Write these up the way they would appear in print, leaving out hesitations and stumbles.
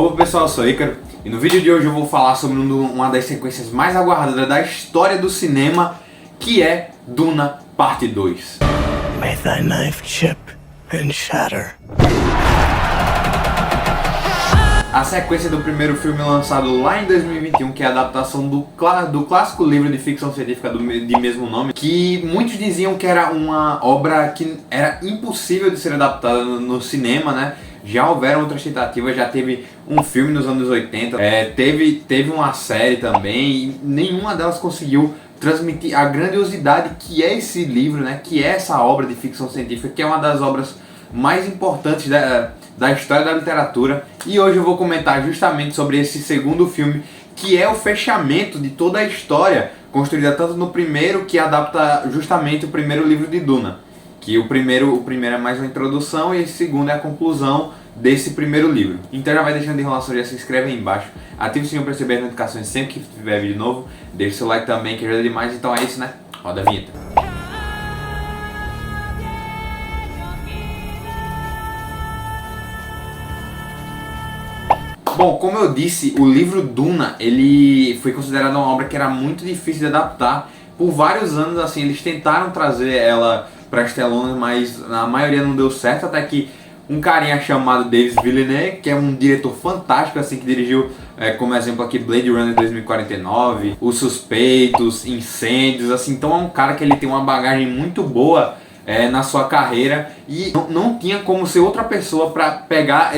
Opa pessoal, eu sou Ícaro e no vídeo de hoje eu vou falar sobre uma das sequências mais aguardadas da história do cinema, que é Duna Parte 2. May thy knife chip and shatter. A sequência do primeiro filme lançado lá em 2021, que é a adaptação do clássico livro de ficção científica de mesmo nome, que muitos diziam que era uma obra que era impossível de ser adaptada no cinema, né? Já houveram outras tentativas, já teve um filme nos anos 80, teve uma série também, e nenhuma delas conseguiu transmitir a grandiosidade que é esse livro, né? Que é essa obra de ficção científica, que é uma das obras mais importantes da história da literatura. E hoje eu vou comentar justamente sobre esse segundo filme, que é o fechamento de toda a história construída tanto no primeiro, que adapta justamente o primeiro livro de Duna. Que o primeiro é mais uma introdução e esse segundo é a conclusão desse primeiro livro. Então já vai deixando de enrolação, já se inscreve aí embaixo, ativa o sininho para receber as notificações sempre que tiver vídeo novo, deixa seu like também que ajuda demais. Então é isso, né? Roda a vinheta. Bom, como eu disse, o livro Duna, ele foi considerado uma obra que era muito difícil de adaptar. Por vários anos, assim, eles tentaram trazer ela para as telonas, mas a maioria não deu certo, até que um carinha chamado Denis Villeneuve, que é um diretor fantástico, assim, que dirigiu, como exemplo aqui, Blade Runner 2049, Os Suspeitos, Incêndios, assim, então é um cara que ele tem uma bagagem muito boa na sua carreira, e não tinha como ser outra pessoa para pegar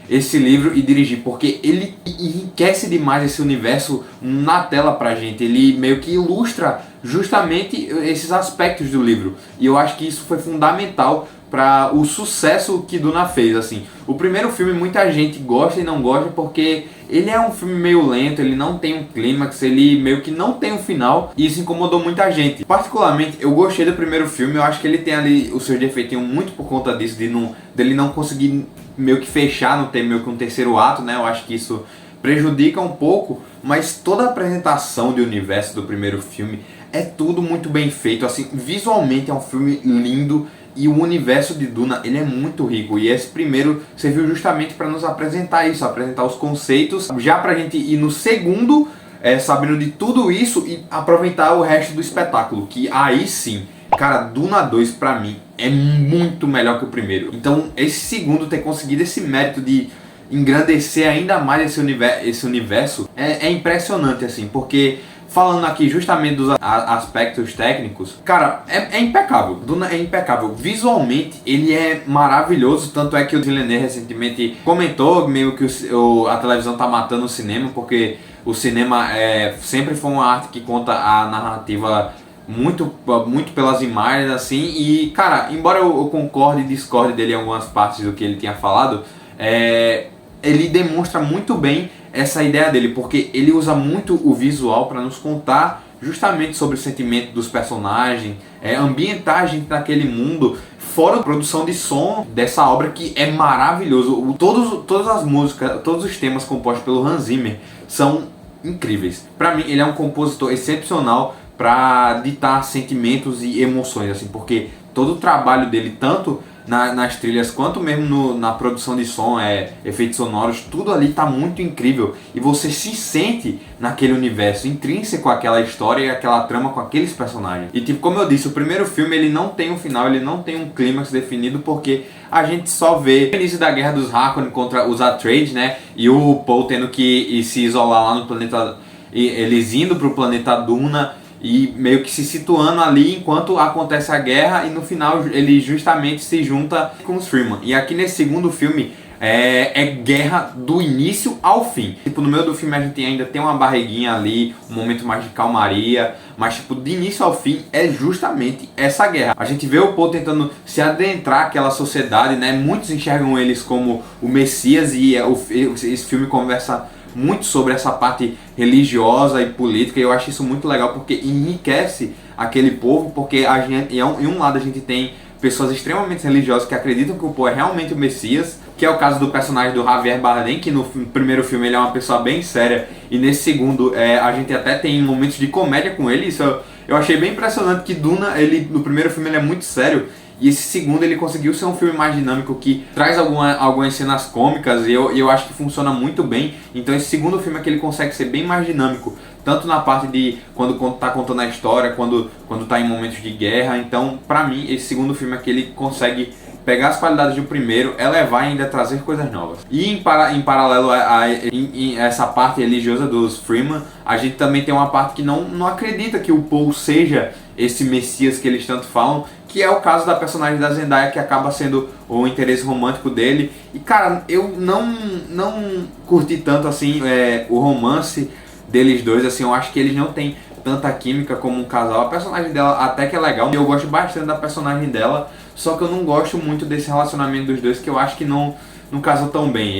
esse livro e dirigir, porque ele enriquece demais esse universo na tela pra gente, ele meio que ilustra justamente esses aspectos do livro, e eu acho que isso foi fundamental para o sucesso que Duna fez. Assim, o primeiro filme muita gente gosta e não gosta porque ele é um filme meio lento, ele não tem um clímax, ele meio que não tem um final, e isso incomodou muita gente. Particularmente, eu gostei do primeiro filme, eu acho que ele tem ali os seus defeitinhos muito por conta disso, dele não conseguir meio que fechar, não ter meio que um terceiro ato, né? Eu acho que isso prejudica um pouco, mas toda a apresentação de universo do primeiro filme é tudo muito bem feito, assim, visualmente é um filme lindo. E o universo de Duna, ele é muito rico, e esse primeiro serviu justamente para nos apresentar isso, apresentar os conceitos, já pra gente ir no segundo, sabendo de tudo isso e aproveitar o resto do espetáculo, que aí sim, cara, Duna 2 pra mim é muito melhor que o primeiro. Então esse segundo ter conseguido esse mérito de engrandecer ainda mais esse universo é impressionante, assim, porque falando aqui justamente dos aspectos técnicos, cara, é impecável. Duna é impecável. Visualmente, ele é maravilhoso. Tanto é que o Villeneuve recentemente comentou meio que a televisão tá matando o cinema, porque o cinema sempre foi uma arte que conta a narrativa muito pelas imagens, assim. E, cara, embora eu concorde e discorde dele em algumas partes do que ele tinha falado, ele demonstra muito bem essa ideia dele, porque ele usa muito o visual para nos contar justamente sobre o sentimento dos personagens, ambientar a gente naquele mundo, fora a produção de som dessa obra que é maravilhoso. Todas as músicas, todos os temas compostos pelo Hans Zimmer são incríveis. Para mim ele é um compositor excepcional para ditar sentimentos e emoções, assim, porque todo o trabalho dele, tanto nas trilhas quanto mesmo na produção de som, efeitos sonoros, tudo ali tá muito incrível e você se sente naquele universo intrínseco àquela história e aquela trama com aqueles personagens. E tipo, como eu disse, o primeiro filme ele não tem um final, ele não tem um clímax definido, porque a gente só vê o início da guerra dos Harkonnen contra os Atreides, né, e o Paul tendo que se isolar lá no planeta, eles indo pro planeta Duna e meio que se situando ali enquanto acontece a guerra, e no final ele justamente se junta com os Freeman. E aqui nesse segundo filme é guerra do início ao fim. Tipo, no meio do filme a gente ainda tem uma barriguinha ali, um momento mais de calmaria, mas tipo, de início ao fim é justamente essa guerra. A gente vê o Paul tentando se adentrar àquela sociedade, né? Muitos enxergam eles como o Messias, e esse filme conversa muito sobre essa parte religiosa e política, e eu acho isso muito legal porque enriquece aquele povo, porque em um lado a gente tem pessoas extremamente religiosas que acreditam que o Poe é realmente o Messias, que é o caso do personagem do Javier Bardem, que no primeiro filme ele é uma pessoa bem séria, e nesse segundo a gente até tem momentos de comédia com ele. Isso eu achei bem impressionante, que Duna, no primeiro filme ele é muito sério, E esse segundo ele conseguiu ser um filme mais dinâmico que traz algumas cenas cômicas e eu acho que funciona muito bem. Então esse segundo filme é que ele consegue ser bem mais dinâmico, tanto na parte de quando tá contando a história, quando tá em momentos de guerra. Então pra mim esse segundo filme é que ele consegue pegar as qualidades do primeiro, elevar e ainda trazer coisas novas. E em paralelo a essa parte religiosa dos Freeman, a gente também tem uma parte que não acredita que o Paul seja esse Messias que eles tanto falam, que é o caso da personagem da Zendaya, que acaba sendo o interesse romântico dele. E cara, eu não curti tanto assim o romance deles dois, assim, eu acho que eles não têm tanta química como um casal. A personagem dela até que é legal, eu gosto bastante da personagem dela, só que eu não gosto muito desse relacionamento dos dois, que eu acho que não casam tão bem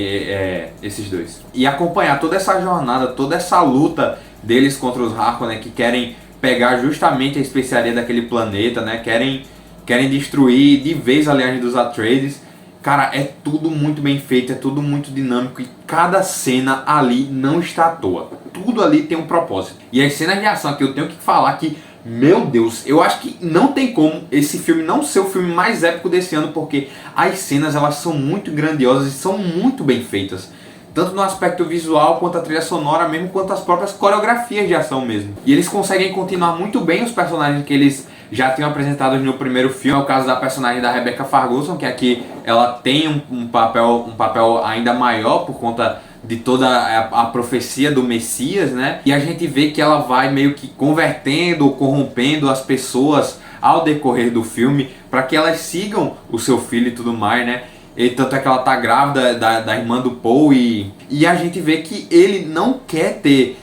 esses dois. E acompanhar toda essa jornada, toda essa luta deles contra os Harkonnen, que querem pegar justamente a especiaria daquele planeta, né? Querem destruir de vez a linhagem dos Atreides. Cara, é tudo muito bem feito, é tudo muito dinâmico e cada cena ali não está à toa. Tudo ali tem um propósito. E as cenas de ação que eu tenho que falar que, meu Deus, eu acho que não tem como esse filme não ser o filme mais épico desse ano, porque as cenas elas são muito grandiosas e são muito bem feitas. Tanto no aspecto visual, quanto a trilha sonora, mesmo quanto as próprias coreografias de ação mesmo. E eles conseguem continuar muito bem os personagens que eles já tinham apresentados no primeiro filme. É o caso da personagem da Rebecca Ferguson, que aqui ela tem um papel ainda maior por conta de toda a profecia do Messias, né? E a gente vê que ela vai meio que convertendo, corrompendo as pessoas ao decorrer do filme, para que elas sigam o seu filho e tudo mais, né? E tanto é que ela tá grávida da irmã do Paul e a gente vê que ele não quer ter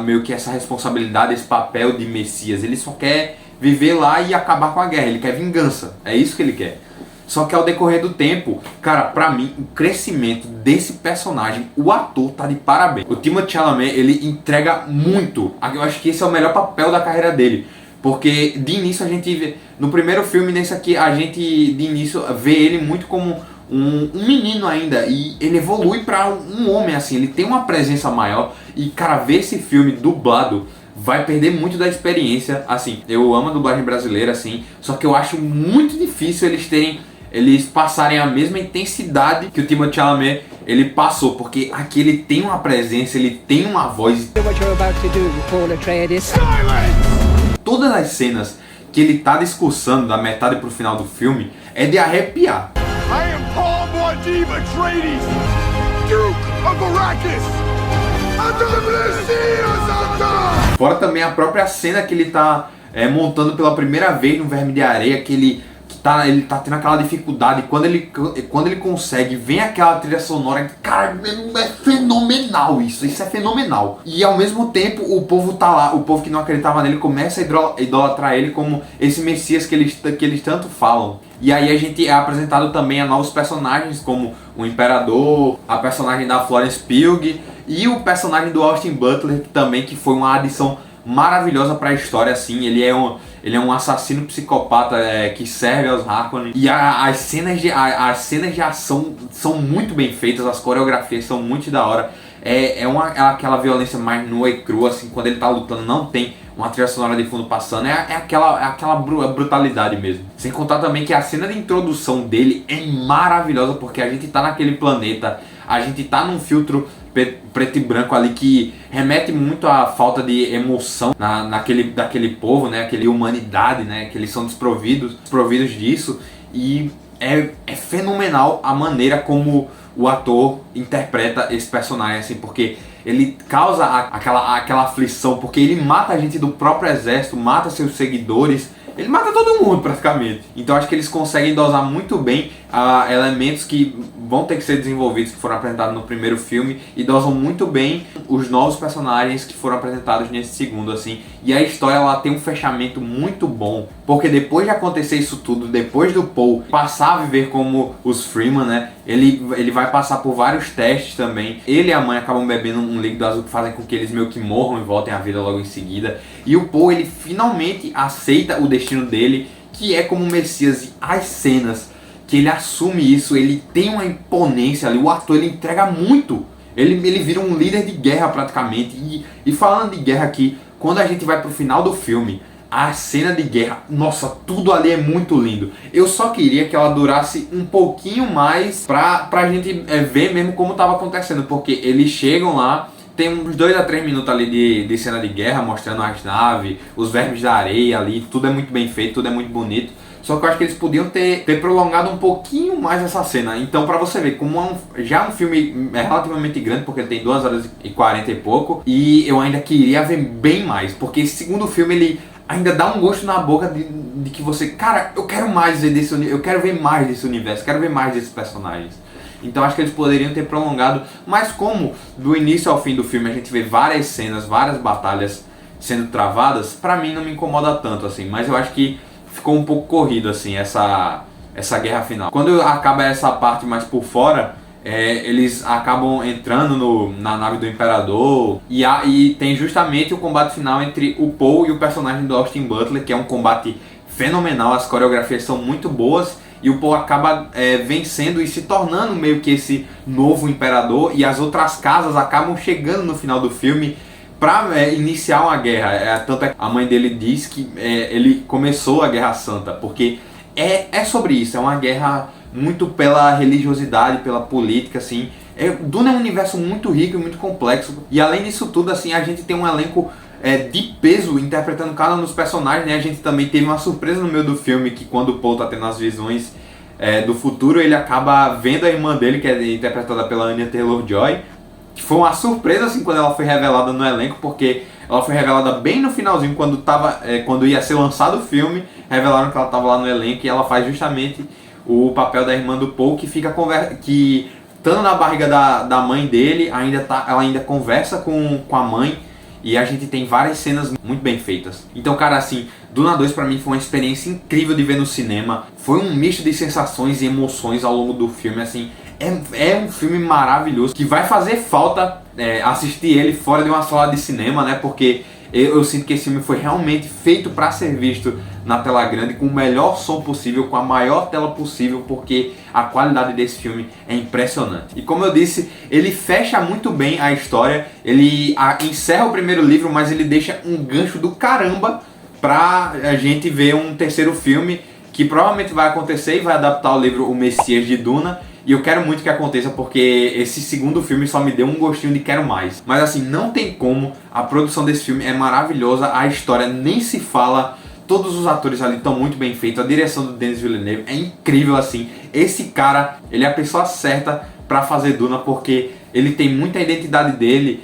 meio que essa responsabilidade, esse papel de Messias. Ele só quer viver lá e acabar com a guerra, ele quer vingança, é isso que ele quer. Só que ao decorrer do tempo, cara, pra mim, o crescimento desse personagem, o ator tá de parabéns. O Timothée Chalamet, ele entrega muito. Eu acho que esse é o melhor papel da carreira dele. Porque de início a gente vê, no primeiro filme, nesse aqui, a gente de início vê ele muito como um menino ainda. E ele evolui pra um homem, assim, ele tem uma presença maior. E, cara, ver esse filme dublado vai perder muito da experiência. Assim, eu amo a dublagem brasileira, assim, só que eu acho muito difícil eles passarem a mesma intensidade que o Timothée Chalamet ele passou, porque aqui ele tem uma presença, ele tem uma voz. Todas as cenas que ele tá discursando da metade pro final do filme é de arrepiar. I am Paul Muad'Dib Atreides, Duke of Arrakis, and the Messias of... Fora também a própria cena que ele tá montando pela primeira vez no Verme de Areia, que ele tá tendo aquela dificuldade, quando ele consegue, vem aquela trilha sonora, cara, é fenomenal isso é fenomenal. E ao mesmo tempo o povo tá lá, o povo que não acreditava nele começa a idolatrar ele como esse Messias que eles tanto falam. E aí a gente é apresentado também a novos personagens, como o Imperador, a personagem da Florence Pugh e o personagem do Austin Butler, que foi uma adição maravilhosa para a história, assim. Ele é um assassino psicopata que serve aos Harkonnen. E as cenas de ação são muito bem feitas, as coreografias são muito da hora. Aquela violência mais nua e crua, assim, quando ele tá lutando, não tem uma trilha sonora de fundo passando, aquela brutalidade mesmo. Sem contar também que a cena de introdução dele é maravilhosa, porque a gente tá naquele planeta, a gente tá num filtro preto e branco ali que remete muito à falta de emoção daquele povo, né, aquele humanidade, né, que eles são desprovidos disso, e é fenomenal a maneira como o ator interpreta esse personagem, assim, porque ele causa aquela aflição, porque ele mata a gente do próprio exército, mata seus seguidores, ele mata todo mundo praticamente. Então acho que eles conseguem dosar muito bem elementos que vão ter que ser desenvolvidos, que foram apresentados no primeiro filme, e dosam muito bem os novos personagens que foram apresentados nesse segundo, assim. E a história ela tem um fechamento muito bom, porque depois de acontecer isso tudo, depois do Paul passar a viver como os Freeman, né, ele vai passar por vários testes também. Ele e a mãe acabam bebendo um líquido azul que fazem com que eles meio que morram e voltem à vida logo em seguida. E o Paul, ele finalmente aceita o destino dele, que é como Messias. E as cenas que ele assume isso, ele tem uma imponência ali, o ator ele entrega muito. Ele vira um líder de guerra praticamente. E falando de guerra aqui, quando a gente vai pro final do filme, a cena de guerra, nossa, tudo ali é muito lindo. Eu só queria que ela durasse um pouquinho mais pra gente ver mesmo como tava acontecendo, porque eles chegam lá, tem uns 2 a 3 minutos ali de cena de guerra, mostrando as naves, os vermes da areia ali, tudo é muito bem feito, tudo é muito bonito. Só que eu acho que eles podiam ter prolongado um pouquinho mais essa cena. Então, pra você ver, como já é um filme relativamente grande, porque ele tem 2 horas e 40 e pouco, e eu ainda queria ver bem mais, porque esse segundo filme, ele ainda dá um gosto na boca de que você, cara, eu quero mais ver desse universo, eu quero ver mais desse universo, quero ver mais desses personagens. Então acho que eles poderiam ter prolongado, mas como do início ao fim do filme a gente vê várias cenas, várias batalhas sendo travadas, pra mim não me incomoda tanto assim, mas eu acho que ficou um pouco corrido assim essa guerra final. Quando acaba essa parte mais por fora, eles acabam entrando na nave do Imperador e tem justamente o combate final entre o Paul e o personagem do Austin Butler, que é um combate fenomenal, as coreografias são muito boas e o Paul acaba vencendo e se tornando meio que esse novo Imperador, e as outras casas acabam chegando no final do filme para iniciar uma guerra. Tanto é que a mãe dele diz que ele começou a Guerra Santa, porque é sobre isso, é uma guerra muito pela religiosidade, pela política, assim. Duna é um universo muito rico e muito complexo, e além disso tudo, assim, a gente tem um elenco de peso interpretando cada um dos personagens, né? A gente também teve uma surpresa no meio do filme, que quando o Paul tá tendo as visões do futuro, ele acaba vendo a irmã dele, que é interpretada pela Anya Taylor-Joy, que foi uma surpresa assim quando ela foi revelada no elenco, porque ela foi revelada bem no finalzinho, quando ia ser lançado o filme, revelaram que ela estava lá no elenco, e ela faz justamente o papel da irmã do Paul, que estando na barriga da mãe dele, ela ainda conversa com a mãe, e a gente tem várias cenas muito bem feitas. Então, cara, assim, Duna 2 pra mim foi uma experiência incrível de ver no cinema. Foi um misto de sensações e emoções ao longo do filme, assim. É um filme maravilhoso, que vai fazer falta assistir ele fora de uma sala de cinema, né? Porque eu sinto que esse filme foi realmente feito para ser visto na tela grande, com o melhor som possível, com a maior tela possível, porque a qualidade desse filme é impressionante. E como eu disse, ele fecha muito bem a história, ele encerra o primeiro livro, mas ele deixa um gancho do caramba pra a gente ver um terceiro filme, que provavelmente vai acontecer e vai adaptar o livro O Messias de Duna. E eu quero muito que aconteça, porque esse segundo filme só me deu um gostinho de quero mais. Mas assim, não tem como, a produção desse filme é maravilhosa, a história nem se fala, todos os atores ali estão muito bem feitos, a direção do Denis Villeneuve é incrível assim. Esse cara, ele é a pessoa certa pra fazer Duna, porque ele tem muita identidade dele,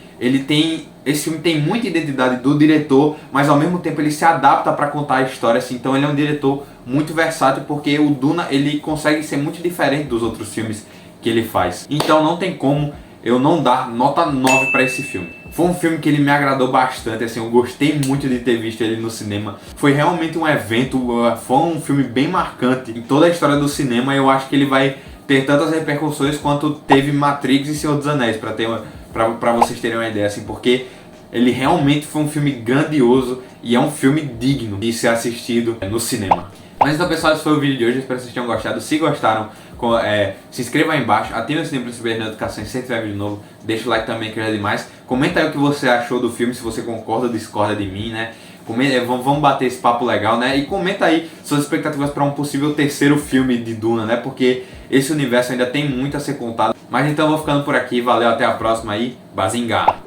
esse filme tem muita identidade do diretor, mas ao mesmo tempo ele se adapta para contar a história, assim. Então ele é um diretor muito versátil, porque o Duna ele consegue ser muito diferente dos outros filmes que ele faz. Então não tem como eu não dar nota 9 para esse filme. Foi um filme que ele me agradou bastante, assim, eu gostei muito de ter visto ele no cinema. Foi realmente um evento, foi um filme bem marcante em toda a história do cinema, e eu acho que ele vai ter tantas repercussões quanto teve Matrix e Senhor dos Anéis, para vocês terem uma ideia, assim, porque ele realmente foi um filme grandioso e é um filme digno de ser assistido no cinema. Mas então, pessoal, esse foi o vídeo de hoje, espero que vocês tenham gostado. Se gostaram, se inscreva aí embaixo, ative o sininho para receber as notificações sempre tiver vídeo novo, deixa o like também que ajuda demais. Comenta aí o que você achou do filme, se você concorda ou discorda de mim, né? Vamos bater esse papo legal, né? E comenta aí suas expectativas para um possível terceiro filme de Duna, né? Porque esse universo ainda tem muito a ser contado. Mas então eu vou ficando por aqui, valeu, até a próxima aí, Bazinga!